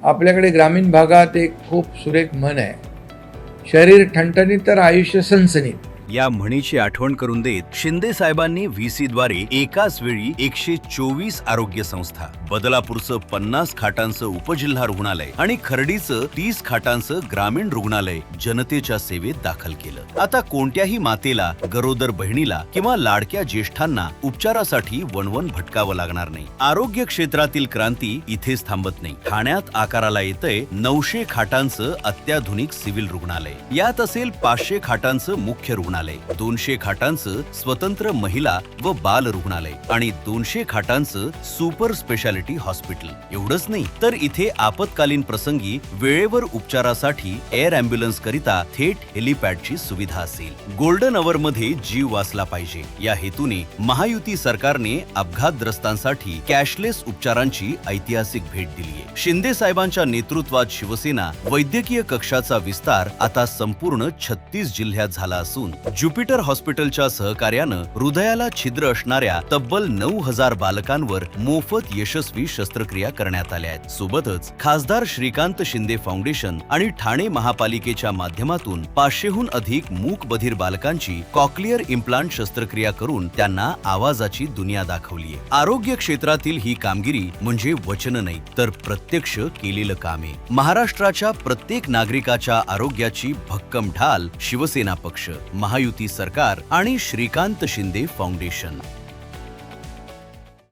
आपल्याकडे ग्रामीण भागात एक खूप सुरेख म्हण आहे, शरीर ठणठणीत तर आयुष्य सणसणीत. या म्हणीची आठवण करून देत शिंदे साहेबांनी व्हीसी द्वारे एकाच वेळी 124 आरोग्य संस्था, बदलापूरचं 50 खाटांचं उपजिल्हा रुग्णालय आणि खर्डीचं 30 खाटांचं ग्रामीण रुग्णालय जनतेच्या सेवेत दाखल केलं. आता कोणत्याही मातेला, गरोदर बहिणीला किंवा लाडक्या ज्येष्ठांना उपचारासाठी वणवण भटकावं लागणार नाही. आरोग्य क्षेत्रातील क्रांती इथेच थांबत नाही. ठाण्यात आकाराला येतंय 900 खाटांचं अत्याधुनिक सिव्हिल रुग्णालय. यात असेल 500 खाटांचं मुख्य रुग्णालय, 200 खाटांचं स्वतंत्र महिला व बाल रुग्णालय आणि 200 खाटांचं सुपर स्पेशालिटी हॉस्पिटल. एवढंच नाही तर इथे आपत्कालीन प्रसंगी वेळेवर उपचारासाठी एअर अँब्युलन्स करिता थेट हेलिपॅडची सुविधा असेल. गोल्डन अवर मध्ये जीव वाचला पाहिजे या हेतूने महायुती सरकारने अपघातग्रस्तांसाठी कॅशलेस उपचारांची ऐतिहासिक भेट दिली आहे. शिंदे साहेबांच्या नेतृत्वात शिवसेना वैद्यकीय कक्षाचा विस्तार आता संपूर्ण 36 जिल्ह्यात झाला असून ज्युपिटर हॉस्पिटलच्या सहकार्यानं हृदयाला छिद्र असणाऱ्या तब्बल 9000 बालकांवर मोफत यशस्वी शस्त्रक्रिया करण्यात आल्या आहेत. सोबतच खासदार श्रीकांत शिंदे फाउंडेशन आणि ठाणे महापालिकेच्या माध्यमातून 500हून अधिक मूक बधिर बालकांची कॉक्लिअर इम्प्लांट शस्त्रक्रिया करून त्यांना आवाजाची दुनिया दाखवली आहे. आरोग्य क्षेत्रातील ही कामगिरी म्हणजे वचन नाही तर प्रत्यक्ष केलेलं काम आहे. महाराष्ट्राच्या प्रत्येक नागरिकाच्या आरोग्याची भक्कम ढाल शिवसेना पक्ष, महायुती सरकार आणि श्रीकांत शिंदे फाउंडेशन.